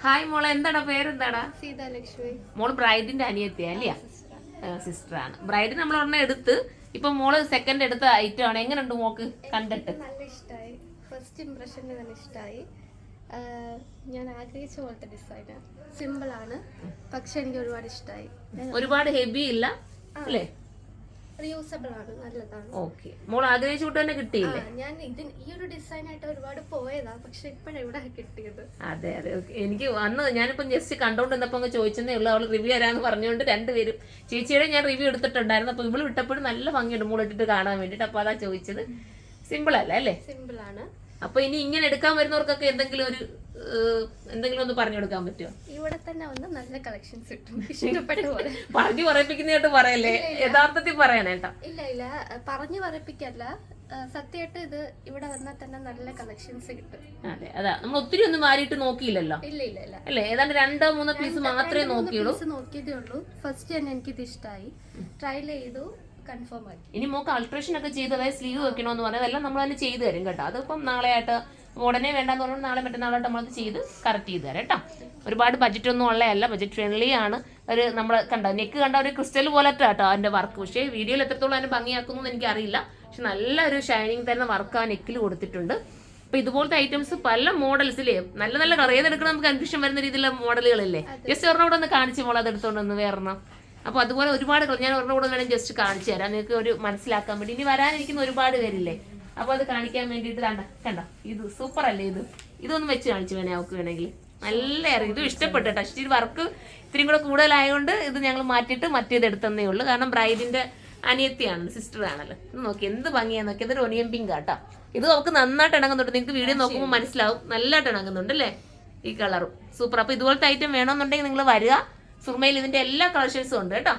Hi മോളെ, എന്താടാ പേരെന്താടാ? സീതാലക്ഷ്മി. മോള് ബ്രൈഡിന്റെ അനിയത്തിയാ അല്ലേ? സിസ്റ്റർ ആണ്. ബ്രൈഡ് നമ്മൾ ഒരെണ്ണം എടുത്ത് ഇപ്പൊ മോള് സെക്കൻഡ് എടുത്ത ഐറ്റം ആണ്. എങ്ങനെയുണ്ട് മോക്ക് കണ്ടിട്ട്? നല്ല ഇഷ്ടമായി. ഫസ്റ്റ് ഇംപ്രഷന് നല്ല ഇഷ്ടമായി. ഞാൻ ആഗ്രഹിച്ച പോലത്തെ ഡിസൈന് സിമ്പിൾ ആണ്, പക്ഷെ എനിക്ക് ഒരുപാട് ഇഷ്ടമായി. ഒരുപാട് ഹെവി ഇല്ല അല്ലേ? റീയൂസബിൾ ആണ്, നല്ലതാണ്. ഓക്കെ, മോൾ ആഗ്രഹിച്ച കൂട്ട് തന്നെ കിട്ടിയില്ലേ? ഞാൻ ഈ ഒരു ഡിസൈൻ ആയിട്ട് ഒരുപാട് പോയതാ, പക്ഷെ ഇപ്പോഴെവിടെ കിട്ടിയത്. അതെ അതെ, എനിക്ക് വന്ന് ഞാനിപ്പം ജസ്റ്റ് കണ്ടോണ്ടിരുന്നപ്പോ അങ്ങ് ചോദിച്ചതേ ഉള്ളൂ. അവൾ റിവ്യൂ തരാന്ന് പറഞ്ഞുകൊണ്ട് രണ്ടുപേരും ചേച്ചിയുടെ ഞാൻ റിവ്യൂ എടുത്തിട്ടുണ്ടായിരുന്നു. അപ്പൊ ഇവള് വിട്ടപ്പോഴും നല്ല ഭംഗിയുണ്ട് മോൾ ഇട്ടിട്ട് കാണാൻ വേണ്ടിട്ട്. അപ്പൊ അതാ ചോദിച്ചത്. സിമ്പിൾ അല്ല അല്ലേ? സിമ്പിൾ ആണ്. അപ്പൊ ഇനി ഇങ്ങനെ എടുക്കാൻ വരുന്നവർക്കൊക്കെ എന്തെങ്കിലും ഒന്ന് പറഞ്ഞു കൊടുക്കാൻ പറ്റുമോ? ഇവിടെ തന്നെ വന്ന് നല്ല കളക്ഷൻസ് കിട്ടും, ഇഷ്ടപ്പെട്ട പോലെ. പറഞ്ഞു പറയിപ്പിക്കുന്നതായിട്ട് പറയല്ലേ, യഥാർത്ഥത്തിൽ പറയണേട്ടാ. ഇല്ല, പറഞ്ഞു പറയിപ്പിക്കല്ല, സത്യമായിട്ട് ഇത് ഇവിടെ വന്നാൽ തന്നെ നല്ല കളക്ഷൻസ് കിട്ടും. അതെ, അതാ നമ്മൾ ഒത്തിരി ഒന്നും മാറിയിട്ട് നോക്കിയില്ലല്ലോ. ഇല്ല അല്ലേ, ഏതാണ്ട് 2-3 പീസ് മാത്രമേ നോക്കിയുള്ളൂ. നോക്കിയതേ ഉള്ളൂ. ഫസ്റ്റ് തന്നെ എനിക്കിത് ഇഷ്ടമായി, ട്രയൽ ചെയ്തു, കൺഫേം ആക്കി. ഇനി മോക്ക് അൾട്രേഷൻ ഒക്കെ ചെയ്ത്, അതായത് സ്ലീവ് വെക്കണമെന്ന് പറഞ്ഞാൽ അതെല്ലാം നമ്മൾ തന്നെ ചെയ്തു തരും കേട്ടോ. അതിപ്പം നാളെ ആയിട്ട് ഉടനെ വേണ്ടാന്ന് പറഞ്ഞാൽ നാളെ മറ്റന്നാളായിട്ട് നമ്മളത് ചെയ്ത് കറക്റ്റ് ചെയ്ത് തരാം കേട്ടോ. ഒരുപാട് ബഡ്ജറ്റ് ഒന്നും ഉള്ളതല്ല, ബഡ്ജറ്റ് ഫ്രണ്ട്ലി ആണ്. ഒരു നമ്മൾ കണ്ട നെക്ക് കണ്ട ഒരു ക്രിസ്റ്റൽ പോലത്തെ കേട്ടോ അതിന്റെ വർക്ക്. പക്ഷേ വീഡിയോയിൽ എത്രത്തോളം അതിനെ ഭംഗിയാക്കുന്നു എന്ന് എനിക്കറിയില്ല. പക്ഷെ നല്ലൊരു ഷൈനിങ് തരുന്ന വർക്ക് ആ നെക്കിൽ കൊടുത്തിട്ടുണ്ട്. അപ്പൊ ഇതുപോലത്തെ ഐറ്റംസ് പല മോഡൽസിലേ നല്ല നല്ല കളർ ഏതെടുക്കണം നമുക്ക് കൺഫ്യൂഷൻ വരുന്ന രീതിയിലുള്ള മോഡലുകളില്ലേ. ജസ്റ്റ് ഒരെണ്ണം കൂടെ ഒന്ന് കാണിച്ച് മോൾ അത് എടുത്തോണ്ടൊന്ന് വേറെണ്ണം. അപ്പോൾ അതുപോലെ ഒരുപാട് ഞാൻ ഒരെണ്ണം കൂടെ വേണം ജസ്റ്റ് കാണിച്ചു തരാം നിങ്ങൾക്ക് ഒരു മനസ്സിലാക്കാൻ വേണ്ടി. ഇനി വരാനിരിക്കുന്ന ഒരുപാട് പേരില്ലേ, അപ്പോൾ അത് കാണിക്കാൻ വേണ്ടിയിട്ട് കണ്ട ഇത് സൂപ്പർ അല്ലേ? ഇതൊന്നും വെച്ച് കാണിച്ചു വേണേ അവർക്ക് വേണമെങ്കിൽ. നല്ല ഇതും ഇഷ്ടപ്പെട്ടു കേട്ടോ. പക്ഷേ വർക്ക് ഇത്തിരി കൂടെ കൂടുതലായതുകൊണ്ട് ഇത് ഞങ്ങൾ മാറ്റിയിട്ട് മറ്റേത് എടുത്തന്നേ ഉള്ളൂ. കാരണം ബ്രൈഡിന്റെ അനിയത്തിയാണ്, സിസ്റ്റർ ആണല്ലോ. ഇത് നോക്കി എന്ത് ഭംഗിയാന്ന് നോക്കി. അതൊരു ഒനിയൻ പിങ്ക് കേട്ടോ. ഇത് അവർക്ക് നന്നായിട്ട് ഇണങ്ങുന്നുണ്ട്. നിങ്ങൾക്ക് വീഡിയോ നോക്കുമ്പോൾ മനസ്സിലാവും, നല്ലതായിട്ട് ഇണങ്ങുന്നുണ്ട് അല്ലേ? ഈ കളറും സൂപ്പർ. അപ്പോൾ ഇതുപോലത്തെ ഐറ്റം വേണമെന്നുണ്ടെങ്കിൽ നിങ്ങൾ വരിക. സുർമയിൽ ഇതിന്റെ എല്ലാ കളക്ഷൻസും ഉണ്ട് കേട്ടോ.